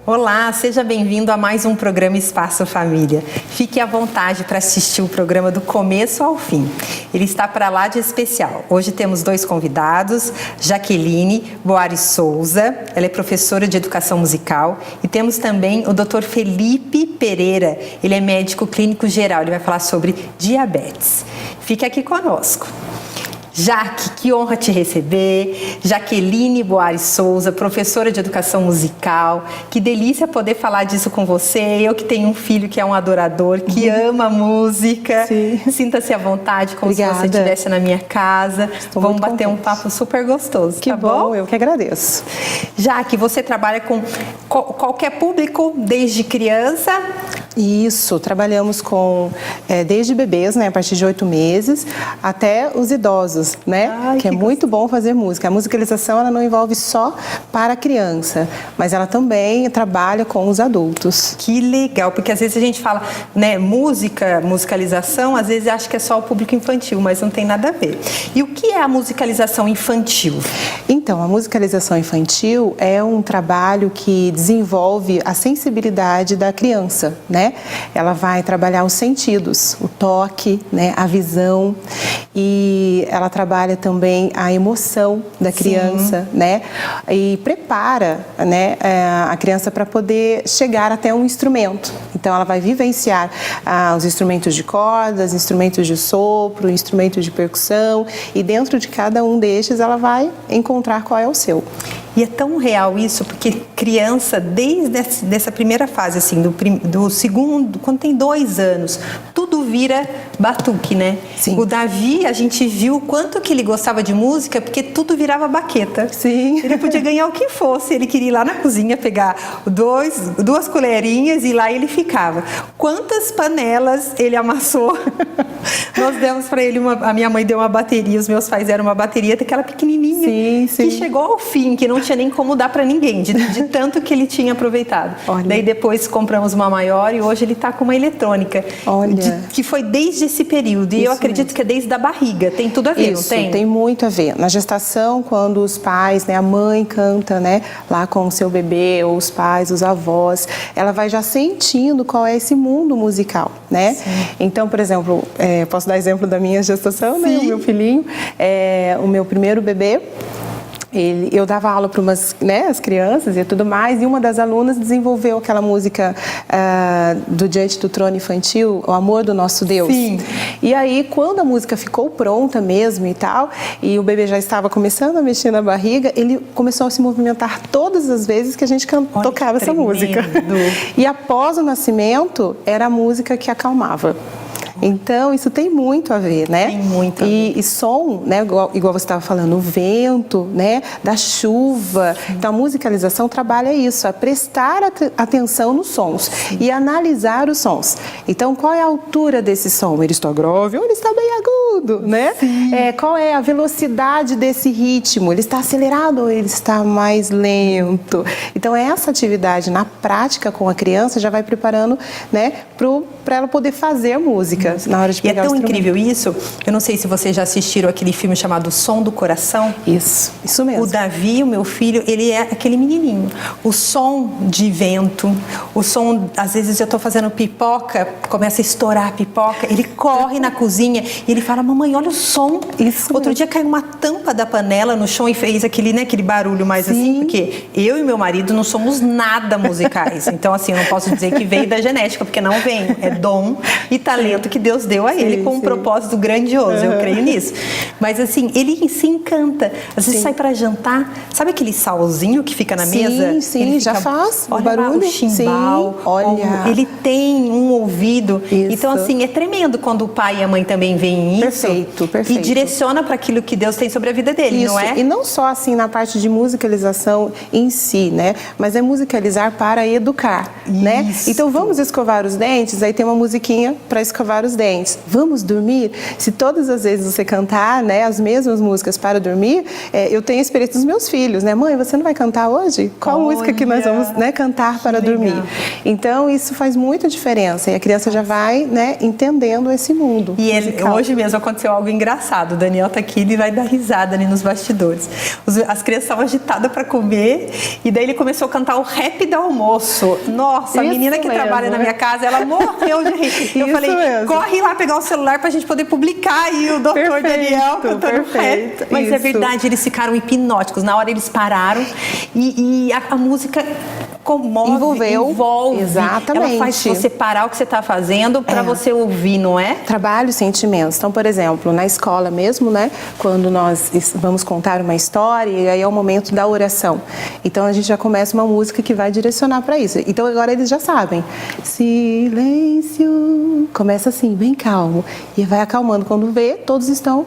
Olá, seja bem-vindo a mais um programa Espaço Família. Fique à vontade para assistir o programa do começo ao fim. Ele está para lá de especial. Hoje temos dois convidados, Jaqueline Boari Souza, ela é professora de educação musical, e temos também o Dr. Felipe Pereira, ele é médico clínico geral, ele vai falar sobre diabetes. Fique aqui conosco. Jaque, que honra te receber. Jaqueline Boari Souza, professora de educação musical. Que delícia poder falar disso com você. Eu que tenho um filho que é um adorador, que ama música. Sinta-se à vontade, como Obrigada. se você estivesse na minha casa. Vamos bater um papo super gostoso, que tá bom? Eu que agradeço. Jaque, você trabalha com qualquer público, desde criança? Isso, trabalhamos com desde bebês, né, a partir de 8 meses, até os idosos, né? Ai, que é muito bom fazer música. A musicalização, ela não envolve só para a criança, mas ela também trabalha com os adultos. Que legal, porque às vezes a gente fala, né, musicalização, às vezes acha que é só o público infantil, mas não tem nada a ver. E o que é a musicalização infantil? Então, a musicalização infantil é um trabalho que desenvolve a sensibilidade da criança, né? Ela vai trabalhar os sentidos, o toque, né, a visão, e ela trabalha também a emoção da criança, né? E prepara, né, a criança para poder chegar até um instrumento. Então, ela vai vivenciar os instrumentos de cordas, instrumentos de sopro, instrumentos de percussão, e dentro de cada um destes ela vai encontrar qual é o seu. E é tão real isso, porque criança, desde essa primeira fase, assim, do segundo, quando tem 2 anos, tudo vira batuque, né? Sim. O Davi, a gente viu o quanto que ele gostava de música, porque tudo virava baqueta. Sim. Ele podia ganhar o que fosse, ele queria ir lá na cozinha, pegar 2 colherinhas e lá ele ficava. Quantas panelas ele amassou? Nós demos para ele a minha mãe deu uma bateria, os meus pais deram uma bateria daquela pequenininha, que chegou ao fim, que não tinha nem como dar para ninguém, de tanto que ele tinha aproveitado. Olha. Daí depois compramos uma maior e hoje ele está com uma eletrônica. Olha. Que foi desde esse período. E Isso eu acredito mesmo. que é desde a barriga. Tem tudo a ver, Isso, não tem? tem muito a ver. Na gestação, quando os pais, né, a mãe canta, né, lá com o seu bebê, ou os pais, os avós, ela vai já sentindo qual é esse mundo musical, né? Sim. Então, por exemplo, posso dar exemplo da minha gestação, né? O meu filhinho, o meu primeiro bebê. Eu dava aula para as crianças e tudo mais, e uma das alunas desenvolveu aquela música do Diante do Trono Infantil, O Amor do Nosso Deus. Sim. E aí, quando a música ficou pronta mesmo e tal, e o bebê já estava começando a mexer na barriga, ele começou a se movimentar todas as vezes que a gente tocava essa música. E após o nascimento, era a música que acalmava. Então, isso tem muito a ver, né? Tem muito a ver. E som, né? Igual você estava falando, o vento, né? Da chuva. Então, a musicalização trabalha isso, a prestar atenção nos sons e analisar os sons. Então, qual é a altura desse som? Ele está grave ou ele está bem agudo, né? Qual é a velocidade desse ritmo? Ele está acelerado ou ele está mais lento? Então, essa atividade na prática com a criança já vai preparando, né? Para ela poder fazer música. Na hora de pegar e é tão incrível isso, eu não sei se vocês já assistiram aquele filme chamado Som do Coração. Isso mesmo. O Davi, o meu filho, ele é aquele menininho. O som de vento, o som, às vezes eu estou fazendo pipoca, começa a estourar a pipoca, ele corre na cozinha e ele fala, mamãe, olha o som. Outro dia caiu uma tampa da panela no chão e fez aquele barulho mais assim, porque eu e meu marido não somos nada musicais. Então, assim, eu não posso dizer que veio da genética, porque não vem. É dom e talento que Deus deu a ele com um propósito grandioso, eu creio nisso. Mas assim, ele se encanta. Às vezes sai para jantar, sabe aquele salzinho que fica na mesa? Sim, já faz olha o barulho. Lá, o chimbal, olha. Ele tem um ouvido. Isso. Então assim, é tremendo quando o pai e a mãe também veem isso. Perfeito. E direciona para aquilo que Deus tem sobre a vida dele, isso. Não é? E não só assim na parte de musicalização em si, né? Mas é musicalizar para educar, né? Então vamos escovar os dentes, aí tem uma musiquinha para escovar os dentes. Vamos dormir? Se todas as vezes você cantar, né, as mesmas músicas para dormir, eu tenho a experiência dos meus filhos, né? Mãe, você não vai cantar hoje? Qual música que nós vamos, né, cantar para dormir? Então, isso faz muita diferença e a criança já vai, né, entendendo esse mundo. E hoje mesmo aconteceu algo engraçado. O Daniel tá aqui, ele vai dar risada ali nos bastidores. As crianças estavam agitadas para comer e daí ele começou a cantar o rap do almoço. Nossa, a menina que trabalha na minha casa, ela morreu de rir. Eu falei, corre lá pegar o celular pra gente poder publicar aí o Dr. Daniel cantando rap. Mas é verdade, eles ficaram hipnóticos. Na hora eles pararam e a música comove, envolve. Exatamente. Ela faz você parar o que você está fazendo para você ouvir, não é? Trabalha os sentimentos. Então, por exemplo, na escola mesmo, né? Quando nós vamos contar uma história, e aí é o momento da oração. Então, a gente já começa uma música que vai direcionar para isso. Então, agora eles já sabem. Silêncio. Começa assim, bem calmo. E vai acalmando. Quando vê, todos estão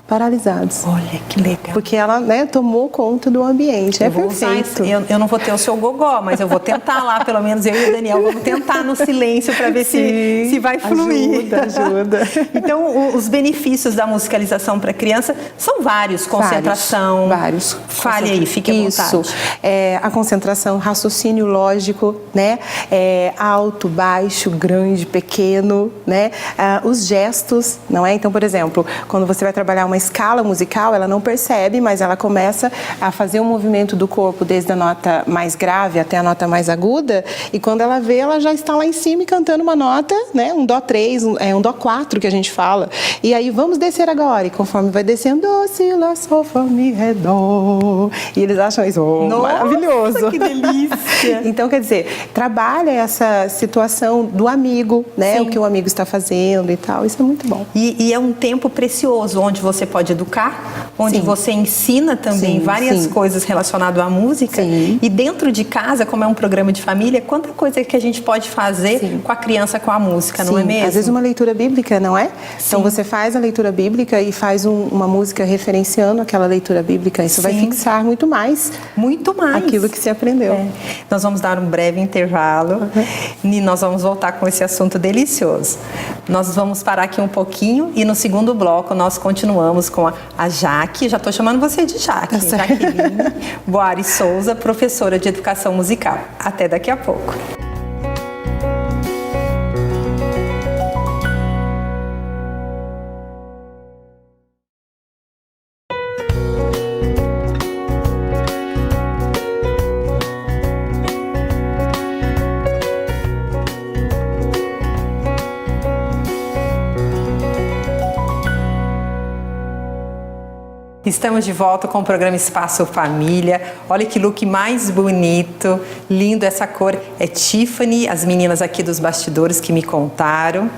paralisados. Olha, que legal. Porque ela, né, tomou conta do ambiente. É perfeito. Eu não vou ter o seu gogó, mas eu vou tentar lá, pelo menos eu e o Daniel, vamos tentar no silêncio para ver se vai fluir. Ajuda. Então, os benefícios da musicalização para criança são vários. Concentração. Vários. Fale aí, fique à vontade. Isso. A concentração, raciocínio lógico, né? Alto, baixo, grande, pequeno, né? Os gestos, não é? Então, por exemplo, quando você vai trabalhar uma escala musical, ela não percebe, mas ela começa a fazer um movimento do corpo desde a nota mais grave até a nota mais aguda, e quando ela vê, ela já está lá em cima e cantando uma nota, né? Um dó 3, um dó 4 que a gente fala. E aí, vamos descer agora. E conforme vai descendo, dó, si, lá, sol, fá, mi, ré, dó. E eles acham isso maravilhoso. Que delícia! Então, quer dizer, trabalha essa situação do amigo, né? Sim. O que o amigo está fazendo e tal. Isso é muito bom. E é um tempo precioso, onde você pode educar, onde você ensina também várias coisas relacionadas à música. Sim. E dentro de casa, como é um programa de família, quanta coisa que a gente pode fazer com a criança, com a música, não é mesmo? Às vezes uma leitura bíblica, não é? Então você faz a leitura bíblica e faz uma música referenciando aquela leitura bíblica. Isso vai fixar muito mais aquilo que se aprendeu. Nós vamos dar um breve intervalo e nós vamos voltar com esse assunto delicioso. Nós vamos parar aqui um pouquinho e no segundo bloco nós continuamos com a Jaque, já estou chamando você de Jaque, Jaqueline Boari Souza, professora de educação musical. Até daqui a pouco. Estamos de volta com o programa Espaço Família. Olha que look mais bonito, lindo. Essa cor é Tiffany, as meninas aqui dos bastidores que me contaram.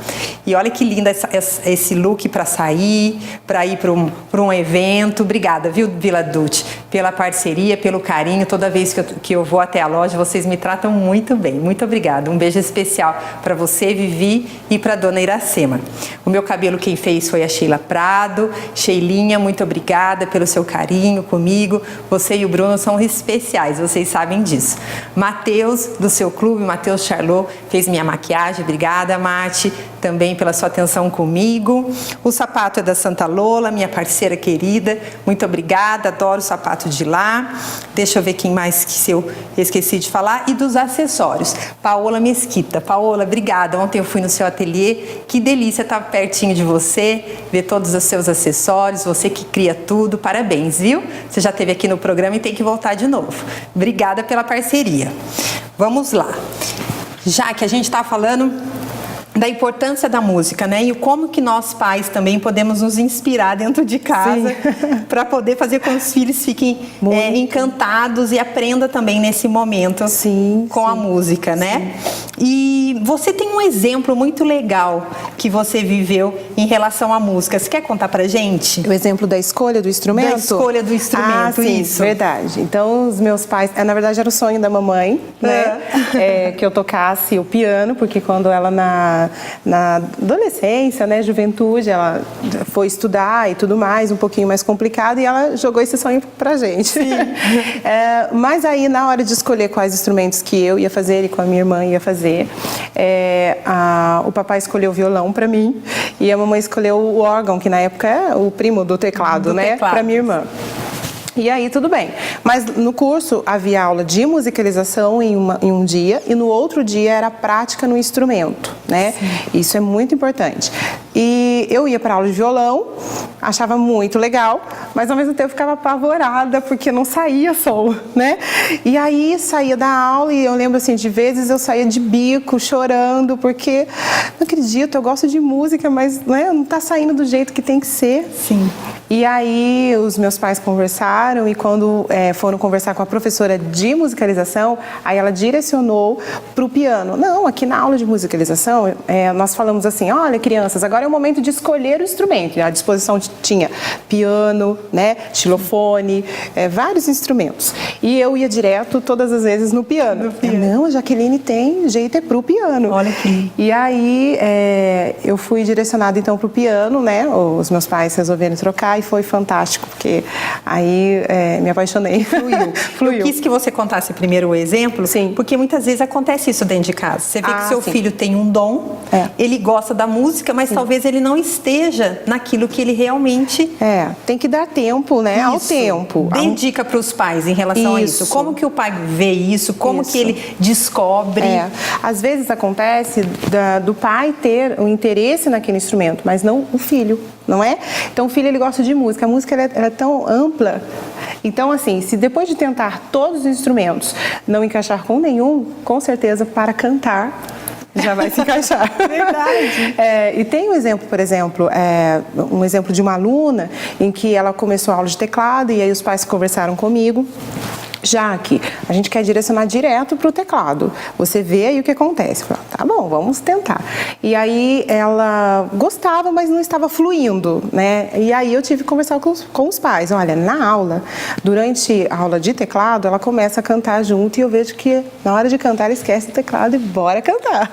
E olha que lindo esse look para sair, para ir para um evento. Obrigada, viu, Vila Dulce, pela parceria, pelo carinho. Toda vez que eu vou até a loja, vocês me tratam muito bem. Muito obrigada. Um beijo especial para você, Vivi, e para Dona Iracema. O meu cabelo quem fez foi a Sheila Prado. Sheilinha, muito obrigada pelo seu carinho comigo. Você e o Bruno são especiais, vocês sabem disso. Matheus, do seu clube, Matheus Charlot, fez minha maquiagem. Obrigada, Mati, também pela sua atenção comigo. O sapato é da Santa Lola, minha parceira querida. Muito obrigada, adoro o sapato de lá. Deixa eu ver quem mais que eu esqueci de falar. E dos acessórios, Paola Mesquita. Paola, obrigada. Ontem eu fui no seu ateliê. Que delícia estar pertinho de você, ver todos os seus acessórios, você que cria tudo. Parabéns, viu? Você já esteve aqui no programa e tem que voltar de novo. Obrigada pela parceria. Vamos lá. Já que a gente está falando da importância da música, né? E como que nós pais também podemos nos inspirar dentro de casa para poder fazer com que os filhos fiquem encantados e aprendam também nesse momento com a música, né? E você tem um exemplo muito legal que você viveu em relação à música. Você quer contar pra gente? O exemplo da escolha do instrumento? Da escolha do instrumento, isso. Verdade. Então, os meus pais... na verdade, era o sonho da mamãe, né? Que eu tocasse o piano, porque quando ela na adolescência, né, juventude, ela foi estudar e tudo mais, um pouquinho mais complicado, e ela jogou esse sonho pra gente. Mas aí, na hora de escolher quais instrumentos que eu ia fazer e com a minha irmã ia fazer, o papai escolheu o violão para mim e a mamãe escolheu o órgão, que na época é o primo do teclado, né, para minha irmã. E aí tudo bem, mas no curso havia aula de musicalização em um dia e no outro dia era prática no instrumento, né? Sim. Isso é muito importante. E eu ia para aula de violão, achava muito legal, mas ao mesmo tempo ficava apavorada porque não saía som, né? E aí saía da aula e eu lembro assim, de vezes eu saía de bico chorando porque não acredito, eu gosto de música, mas né, não está saindo do jeito que tem que ser. Sim. E aí os meus pais conversaram e quando foram conversar com a professora de musicalização, aí ela direcionou para o piano. Não, aqui na aula de musicalização nós falamos assim, olha crianças, agora é o momento de escolher o instrumento. À disposição tinha piano, né, xilofone, vários instrumentos. E eu ia direto todas as vezes no piano. Não, a Jaqueline tem jeito para o piano. Olha aqui. E aí eu fui direcionada então para o piano, né, os meus pais resolveram trocar e foi fantástico, porque aí me apaixonei. Fluiu. Eu quis que você contasse primeiro o exemplo, sim, porque muitas vezes acontece isso dentro de casa. Você vê que seu filho tem um dom, ele gosta da música, mas talvez ele não esteja naquilo que ele realmente... tem que dar tempo, né, ao tempo. Dê dica para os pais em relação a isso. Como que o pai vê isso? Como que ele descobre? Às vezes acontece do pai ter um interesse naquele instrumento, mas não o filho, não é? Então o filho ele gosta de música, a música ela é tão ampla. Então assim, se depois de tentar todos os instrumentos não encaixar com nenhum, com certeza para cantar já vai se encaixar. Verdade. E tem um exemplo, por exemplo, um exemplo de uma aluna em que ela começou a aula de teclado e aí os pais conversaram comigo. Jaque, a gente quer direcionar direto para o teclado. Você vê aí o que acontece. Eu falei, tá bom, vamos tentar. E aí ela gostava, mas não estava fluindo, né? E aí eu tive que conversar com os pais. Olha, na aula, durante a aula de teclado, ela começa a cantar junto e eu vejo que na hora de cantar ela esquece o teclado e bora cantar.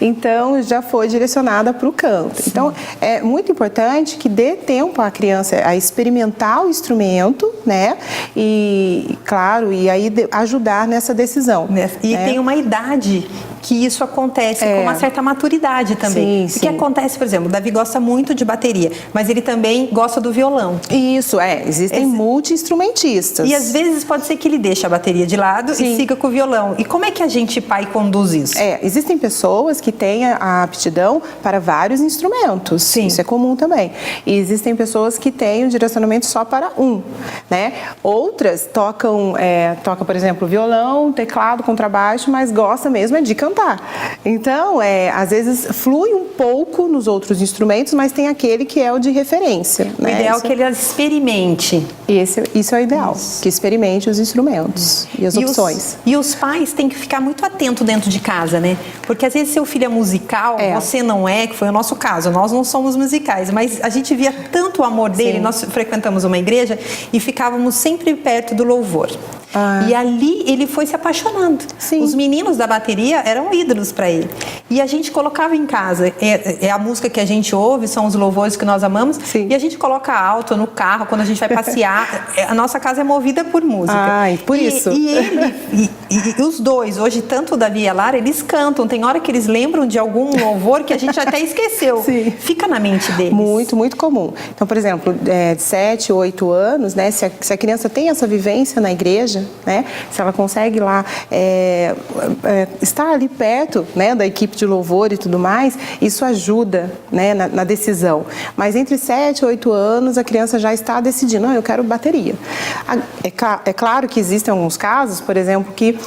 Então já foi direcionada para o canto. Sim. Então é muito importante que dê tempo à criança a experimentar o instrumento, né? E claro, e aí ajudar nessa decisão. E tem uma idade que isso acontece com uma certa maturidade também. Sim, o que acontece, por exemplo, o Davi gosta muito de bateria, mas ele também gosta do violão. Isso, existem multi-instrumentistas. E às vezes pode ser que ele deixe a bateria de lado e siga com o violão. E como é que a gente, pai, conduz isso? Existem pessoas que têm a aptidão para vários instrumentos. Sim. Isso é comum também. E existem pessoas que têm o direcionamento só para um, né? Outras tocam, por exemplo, violão, teclado, contrabaixo, mas gosta mesmo de cantar. Então, às vezes flui um pouco nos outros instrumentos, mas tem aquele que é o de referência. O ideal é que ele experimente. Isso é o ideal, que experimente os instrumentos e as opções. E os pais têm que ficar muito atentos dentro de casa, né? Porque às vezes seu filho é musical, você não é, que foi o nosso caso. Nós não somos musicais, mas a gente via tanto o amor dele. Nós frequentamos uma igreja e ficávamos sempre perto do louvor. E ali ele foi se apaixonando. Sim. Os meninos da bateria eram ídolos para ele. E a gente colocava em casa. É a música que a gente ouve, são os louvores que nós amamos. Sim. E a gente coloca alto no carro, quando a gente vai passear. A nossa casa é movida por música. Por isso. E ele, e os dois, hoje, tanto o Davi e a Lara, eles cantam. Tem hora que eles lembram de algum louvor que a gente até esqueceu. Sim. Fica na mente deles. Muito, muito comum. Então, por exemplo, de 7, 8 anos, né, se a criança tem essa vivência na igreja, né, se ela consegue lá estar ali perto, né, da equipe de louvor e tudo mais, isso ajuda, né, na decisão. Mas entre 7 e 8 anos a criança já está decidindo, eu quero bateria. É claro que existem alguns casos, por exemplo, que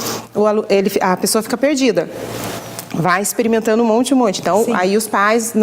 a pessoa fica perdida. Vai experimentando um monte. Então, aí os pais,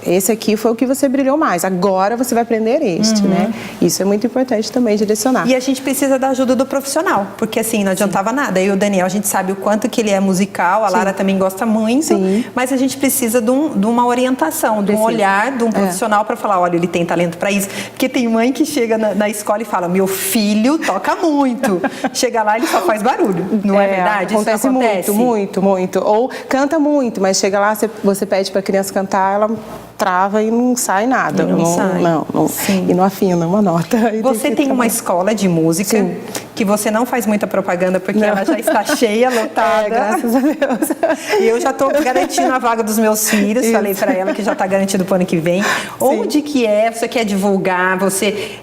esse aqui foi o que você brilhou mais, agora você vai aprender este, né? Isso é muito importante também, direcionar. E a gente precisa da ajuda do profissional, porque assim, não adiantava nada. Eu e o Daniel, a gente sabe o quanto que ele é musical, a Lara também gosta muito, mas a gente precisa de uma orientação, de um olhar de um profissional para falar, olha, ele tem talento para isso. Porque tem mãe que chega na escola e fala, meu filho toca muito. Chega lá, ele só faz barulho. Não é verdade? Acontece, isso acontece muito. Ou canta muito, mas chega lá, você pede para a criança cantar, ela trava e não sai nada. E não sai. E não afina uma nota. Você tem uma escola de música que você não faz muita propaganda porque ela já está cheia, lotada. Graças a Deus. E eu já estou garantindo a vaga dos meus filhos. Isso. Falei para ela que já está garantido para o ano que vem. Onde que é? Você quer divulgar? Você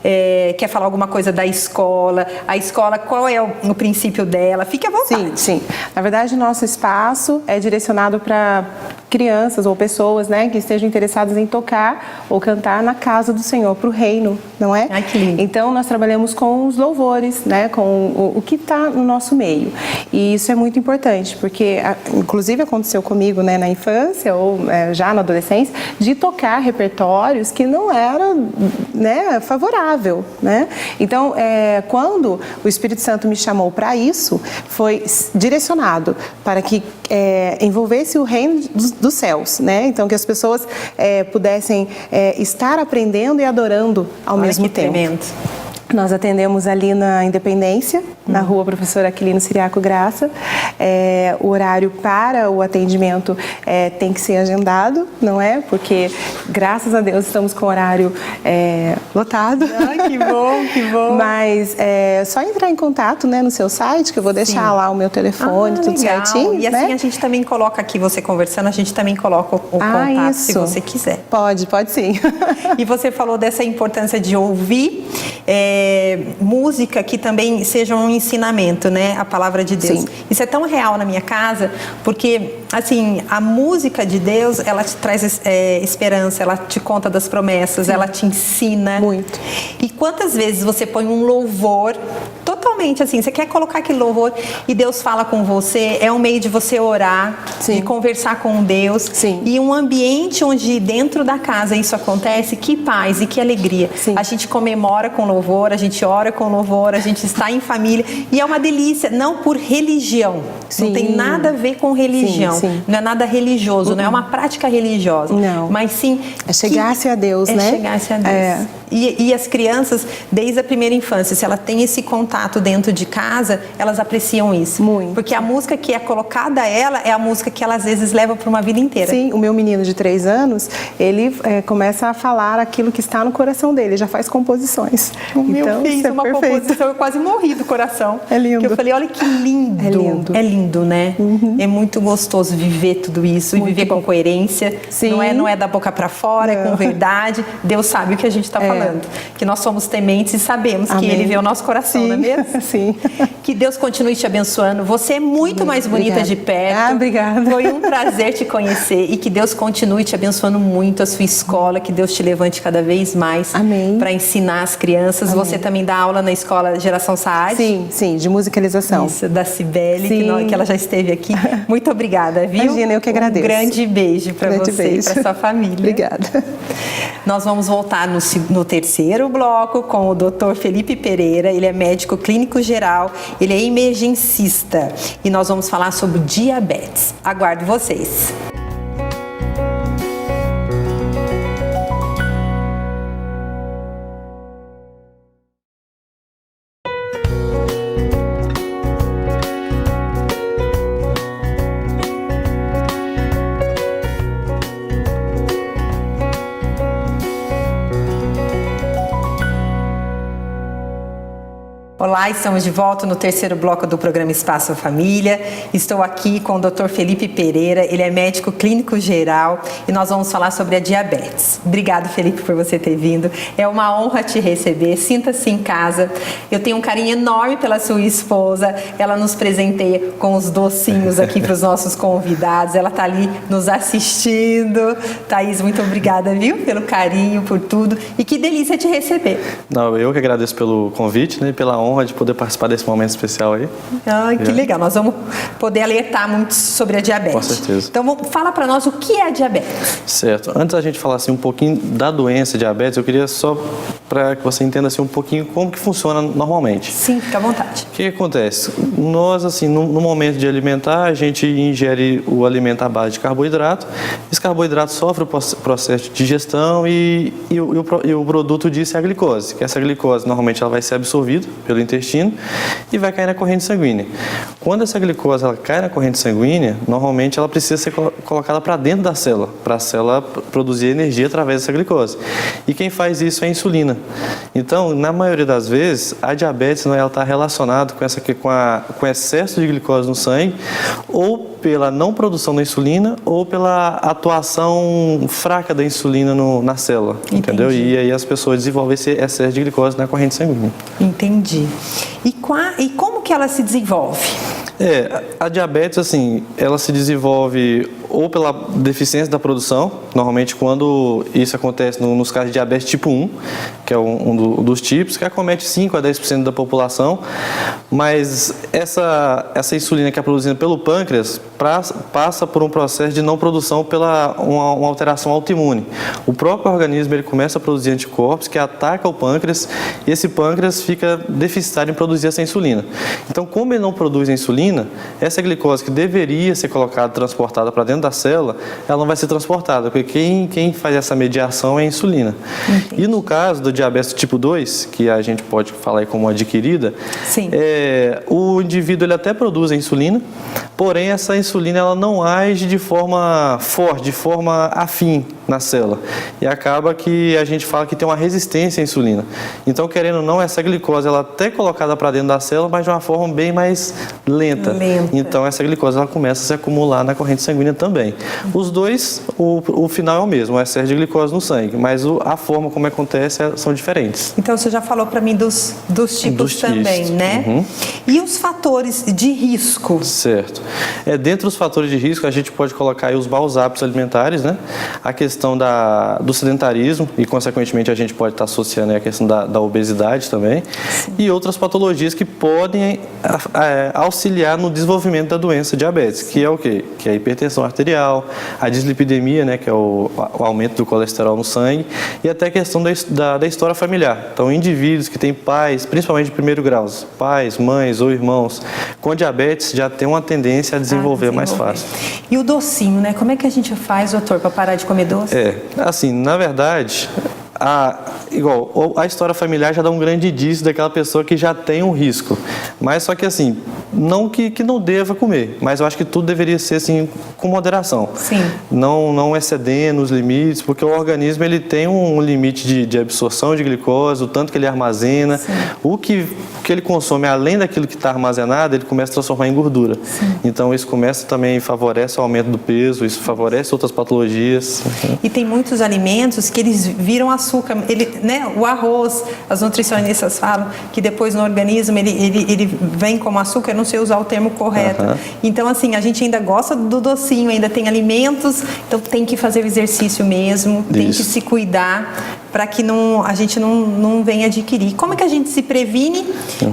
quer falar alguma coisa da escola? A escola, qual é o princípio dela? Fique à vontade. Sim. Na verdade, nosso espaço é direcionado para crianças ou pessoas, né, que estejam interessadas em tocar ou cantar na casa do Senhor, para o reino, não é? Ai, que lindo. Então, nós trabalhamos com os louvores, né, com o que está no nosso meio. E isso é muito importante, porque, inclusive, aconteceu comigo, né, na infância ou já na adolescência, de tocar repertórios que não era, né, favorável, né? Então, quando o Espírito Santo me chamou para isso, foi direcionado para que envolvesse o reino dos céus, né? Então, que as pessoas pudessem estar aprendendo e adorando ao mesmo tempo. Tremendo. Nós atendemos ali na Independência, na rua Professor Aquilino Ciriaco Graça. O horário para o atendimento tem que ser agendado, não é? Porque, graças a Deus, estamos com o horário lotado. Ai, que bom, que bom. Mas só entrar em contato, né, no seu site, que eu vou deixar lá o meu telefone, tudo legal. certinho. E assim, né? a gente também coloca aqui, você conversando, a gente também coloca o contato, isso. se você quiser. Pode sim. E você falou dessa importância de ouvir música que também seja um ensinamento, né? A palavra de Deus. Sim. Isso é tão real na minha casa, porque, assim, a música de Deus, ela te traz esperança, ela te conta das promessas, ela te ensina. Muito. E quantas vezes você põe um louvor totalmente assim, você quer colocar aquele louvor e Deus fala com você, é um meio de você orar, de conversar com Deus. Sim. E um ambiente onde dentro da casa isso acontece, que paz e que alegria. Sim. A gente comemora com louvor, a gente ora com louvor, a gente está em família e é uma delícia, não por religião. Não tem nada a ver com religião. Não é nada religioso, não é uma prática religiosa. Não. Mas sim... É chegar-se a Deus, né? É chegar-se a Deus. E as crianças, desde a primeira infância, se ela tem esse contato dentro de casa, elas apreciam isso. Muito. Porque a música que é colocada a ela é a música que ela às vezes leva para uma vida inteira. Sim, o meu menino de 3 anos, ele começa a falar aquilo que está no coração dele, já faz composições. O meu então, fez uma composição, eu quase morri do coração. É lindo. Porque eu falei, olha que lindo. É lindo. É lindo, né? É muito gostoso viver tudo isso Muito e viver bom. com coerência. Sim. Não é da boca para fora, é com verdade. Deus sabe o que a gente está falando. Que nós somos tementes e sabemos que Ele vê o nosso coração, não é mesmo? Sim. Que Deus continue te abençoando. Você é muito mais bonita de perto. Obrigada. Foi um prazer te conhecer e que Deus continue te abençoando muito a sua escola, que Deus te levante cada vez mais para ensinar as crianças. Amém. Você também dá aula na escola Geração Saad? Sim, de musicalização. Isso, da Cibele, que ela já esteve aqui. Muito obrigada, viu? Imagina, eu que agradeço. Um grande beijo para você e para sua família. Obrigada. Nós vamos voltar no terceiro bloco com o Dr. Felipe Pereira. Ele é médico clínico geral, ele é emergencista e nós vamos falar sobre diabetes. Aguardo vocês. Olá, estamos de volta no terceiro bloco do programa Espaço Família. Estou aqui com o Dr. Felipe Pereira, ele é médico clínico geral e nós vamos falar sobre a diabetes. Obrigado, Felipe, por você ter vindo. É uma honra te receber, sinta-se em casa. Eu tenho um carinho enorme pela sua esposa, ela nos presenteia com os docinhos aqui para os nossos convidados, ela está ali nos assistindo. Thaís, muito obrigada, viu, pelo carinho, por tudo e que delícia te receber. Não, eu que agradeço pelo convite, né, pela honra de poder participar desse momento especial aí. Que legal. Nós vamos poder alertar muito sobre a diabetes. Com certeza. Então, fala para nós o que é a diabetes. Certo. Antes da gente falar assim, um pouquinho da doença diabetes, eu queria só para que você entenda assim, um pouquinho como que funciona normalmente. Sim, fica à vontade. O que acontece? Nós, assim, no momento de alimentar, a gente ingere o alimento à base de carboidrato. Esse carboidrato sofre o processo de digestão e o produto disso é a glicose. Que essa glicose, normalmente, ela vai ser absorvida pelo intestino e vai cair na corrente sanguínea. Quando essa glicose ela cai na corrente sanguínea, normalmente ela precisa ser colocada para dentro da célula, para a célula produzir energia através dessa glicose. E quem faz isso é a insulina. Então, na maioria das vezes, a diabetes ela está relacionada com excesso de glicose no sangue, ou pela não produção da insulina, ou pela atuação fraca da insulina na célula. Entendi. Entendeu? E aí as pessoas desenvolvem esse excesso de glicose na corrente sanguínea. Entendi. E como que ela se desenvolve? A diabetes, assim, ela se desenvolve ou pela deficiência da produção, normalmente quando isso acontece nos casos de diabetes tipo 1, que é um dos tipos, que acomete 5 a 10% da população, mas essa insulina que é produzida pelo pâncreas passa por um processo de não produção pela uma alteração autoimune. O próprio organismo ele começa a produzir anticorpos que atacam o pâncreas e esse pâncreas fica deficitário em produzir essa insulina. Então, como ele não produz a insulina, essa glicose que deveria ser colocada, transportada para dentro da célula, ela não vai ser transportada, porque quem faz essa mediação é a insulina. Entendi. E no caso do diabetes tipo 2, que a gente pode falar aí como adquirida, sim. O indivíduo ele até produz a insulina, porém essa insulina ela não age de forma forte, de forma afim na célula. E acaba que a gente fala que tem uma resistência à insulina. Então, querendo ou não, essa glicose ela até é colocada para dentro da célula, mas de uma forma bem mais lenta. Então, essa glicose ela começa a se acumular na corrente sanguínea também. Os dois, o final é o mesmo, o excesso de glicose no sangue, mas a forma como acontece são diferentes. Então, você já falou para mim dos tipos também, né? Uhum. E os fatores de risco? Certo. Dentre os fatores de risco, a gente pode colocar aí os maus hábitos alimentares, né? A questão do sedentarismo e, consequentemente, a gente pode estar associando a questão da obesidade também. Sim. E outras patologias que podem auxiliar no desenvolvimento da doença diabetes, que é o quê? Que é a hipertensão arterial, a dislipidemia, né? Que é o aumento do colesterol no sangue, e até a questão da história familiar. Então, indivíduos que têm pais, principalmente de primeiro grau, pais, mães ou irmãos com diabetes já tem uma tendência a desenvolver mais fácil. E o docinho, né? Como é que a gente faz, doutor, para parar de comer doce? Assim, na verdade, a história familiar já dá um grande indício daquela pessoa que já tem um risco. Mas só que assim, não que não deva comer, mas eu acho que tudo deveria ser assim com moderação. Sim. Não excedendo os limites, porque o organismo ele tem um limite de absorção de glicose, o tanto que ele armazena. Sim. O que ele consome, além daquilo que está armazenado, ele começa a transformar em gordura. Sim. Então isso também favorece o aumento do peso, isso favorece outras patologias. E tem muitos alimentos que eles viram açúcar, né? O arroz, as nutricionistas falam que depois no organismo ele vem como açúcar, eu não sei usar o termo correto. Então assim, a gente ainda gosta do docinho, ainda tem alimentos, então tem que fazer o exercício mesmo, tem que se cuidar para que a gente não venha adquirir. Como é que a gente se previne?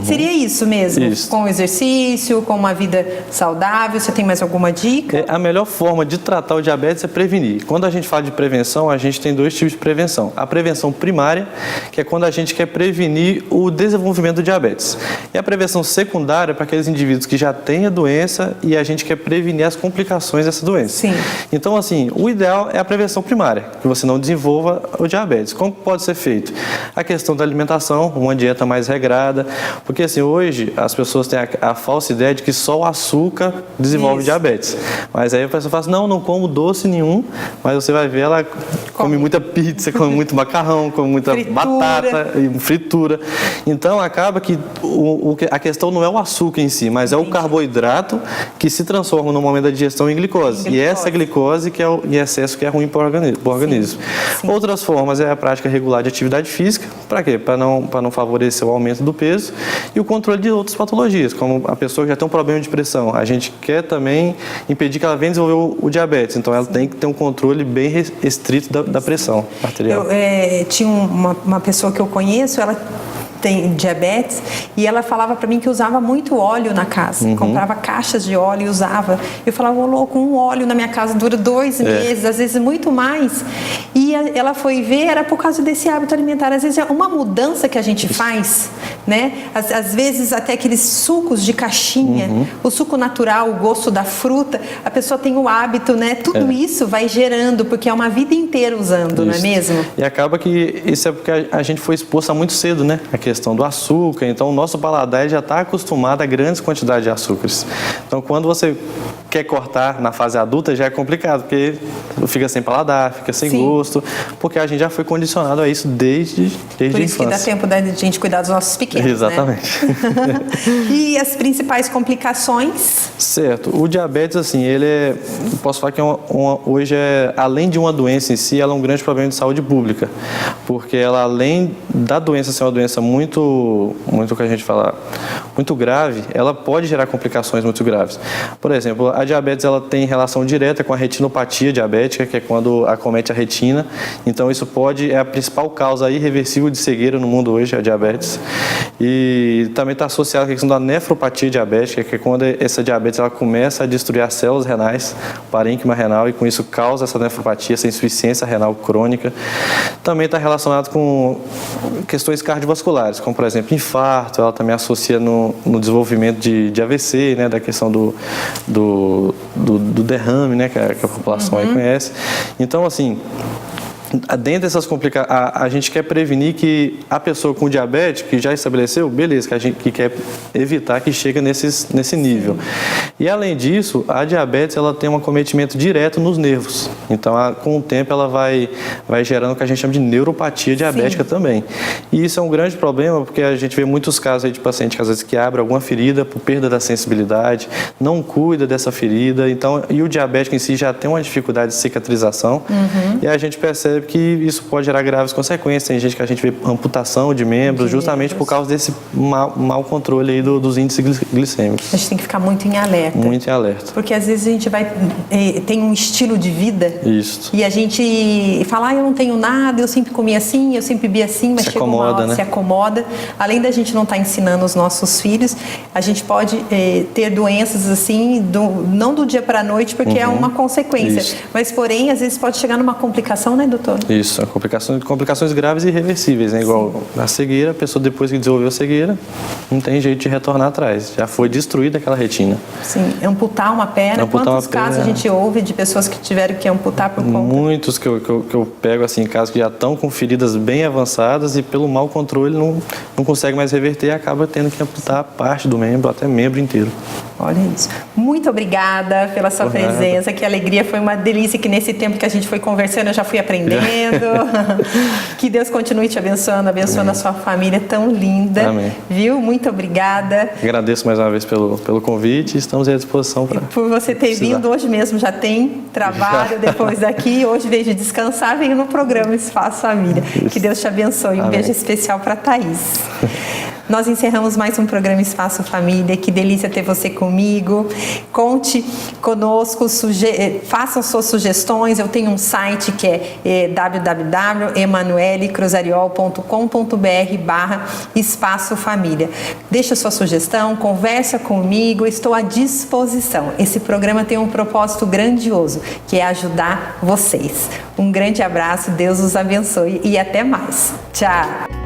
Seria isso mesmo? Isso. Com o exercício, com uma vida saudável? Você tem mais alguma dica? A melhor forma de tratar o diabetes é prevenir. Quando a gente fala de prevenção, a gente tem dois tipos de prevenção. A prevenção primária, que é quando a gente quer prevenir o desenvolvimento do diabetes. E a prevenção secundária é para aqueles indivíduos que já têm a doença e a gente quer prevenir as complicações dessa doença. Sim. Então, assim, o ideal é a prevenção primária, que você não desenvolva o diabetes. Como pode ser feito? A questão da alimentação, uma dieta mais regrada, porque assim, hoje as pessoas têm a falsa ideia de que só o açúcar desenvolve diabetes. Mas aí a pessoa fala assim, não como doce nenhum, mas você vai ver, ela come muita pizza, come muito macarrão, come muita batata e fritura. Então acaba que a questão não é o açúcar em si, mas é o carboidrato que se transforma no momento da digestão em glicose. E essa glicose que é em excesso que é ruim para o organismo. Sim. Outras formas é a prática regular de atividade física. Para quê? Para não favorecer o aumento do peso e o controle de outras patologias, como a pessoa que já tem um problema de pressão. A gente quer também impedir que ela venha desenvolver o diabetes, então ela tem que ter um controle bem restrito da pressão arterial. Tinha uma pessoa que eu conheço, ela tem diabetes, e ela falava para mim que usava muito óleo na casa, comprava caixas de óleo e usava. Eu falava, ô louco, um óleo na minha casa dura 2 meses, às vezes muito mais. E ela foi ver, era por causa desse hábito alimentar. Às vezes é uma mudança que a gente faz, né? Às vezes até aqueles sucos de caixinha, o suco natural, o gosto da fruta, a pessoa tem o hábito, né? Tudo isso vai gerando, porque é uma vida inteira usando, não é mesmo? E acaba que isso é porque a gente foi exposto muito cedo, né? A questão do açúcar. Então, o nosso paladar já está acostumado a grandes quantidades de açúcares. Então, quando você quer cortar na fase adulta, já é complicado, porque fica sem paladar, fica sem gosto, porque a gente já foi condicionado a isso desde a infância. Por isso que dá tempo da gente cuidar dos nossos pequenos, exatamente. Né? E as principais complicações? Certo. O diabetes, assim, ele é, posso falar que hoje, além de uma doença em si, ela é um grande problema de saúde pública, porque ela, além da doença ser uma doença muito que a gente fala, muito grave, ela pode gerar complicações muito graves. Por exemplo, a diabetes, ela tem relação direta com a retinopatia diabética, que é quando acomete a retina. Então, isso é a principal causa irreversível de cegueira no mundo hoje, a diabetes. E também está associada com a questão da nefropatia diabética, que é quando essa diabetes ela começa a destruir as células renais, o parênquima renal, e com isso causa essa nefropatia, essa insuficiência renal crônica. Também está relacionado com questões cardiovasculares, como, por exemplo, infarto. Ela também associa no desenvolvimento de AVC, né, da questão do derrame, né, que a população aí conhece. Então, assim, dentro dessas complicações, a gente quer prevenir que a pessoa com diabetes, que já estabeleceu, beleza, que a gente quer evitar que chegue nesse nível. E, além disso, a diabetes ela tem um acometimento direto nos nervos. Então, com o tempo, ela vai gerando o que a gente chama de neuropatia diabética também. E isso é um grande problema, porque a gente vê muitos casos aí de paciente que, às vezes, que abre alguma ferida por perda da sensibilidade, não cuida dessa ferida. Então, e o diabético em si já tem uma dificuldade de cicatrização. E a gente percebe que isso pode gerar graves consequências. Tem gente que a gente vê amputação de membros, justamente por causa desse mau controle aí dos índices glicêmicos. A gente tem que ficar muito em alerta. Muito em alerta. Porque às vezes a gente tem um estilo de vida. Isso. E a gente fala, eu não tenho nada, eu sempre comi assim, eu sempre bebi assim, mas chega uma hora, se acomoda. Além da gente não estar ensinando os nossos filhos, a gente pode ter doenças assim, não do dia para a noite, porque é uma consequência. Isso. Mas, porém, às vezes pode chegar numa complicação, né, doutor? Isso, complicações graves e irreversíveis, né? Igual a cegueira, a pessoa depois que desenvolveu a cegueira, não tem jeito de retornar atrás, já foi destruída aquela retina. Sim, amputar uma perna, quantos casos a gente ouve de pessoas que tiveram que amputar por conta? Muitos que eu pego assim, casos que já estão com feridas bem avançadas e pelo mau controle não consegue mais reverter e acaba tendo que amputar parte do membro, até membro inteiro. Olha isso. Muito obrigada pela sua presença, que alegria, foi uma delícia que nesse tempo que a gente foi conversando eu já fui aprendendo. Que Deus continue te abençoando a sua família tão linda. Amém. Viu? Muito obrigada. Agradeço mais uma vez pelo convite e estamos à disposição para por você ter vindo. Hoje mesmo já tem trabalho depois daqui. Hoje, em vez de descansar, veio no programa Espaço Família. Isso. Que Deus te abençoe. Um beijo especial para a Thaís. Nós encerramos mais um programa Espaço Família. Que delícia ter você comigo. Conte conosco, façam suas sugestões. Eu tenho um site que é www.emanuelecruzariol.com.br/Espaço Família. Deixa sua sugestão, conversa comigo, estou à disposição. Esse programa tem um propósito grandioso, que é ajudar vocês. Um grande abraço, Deus os abençoe e até mais. Tchau!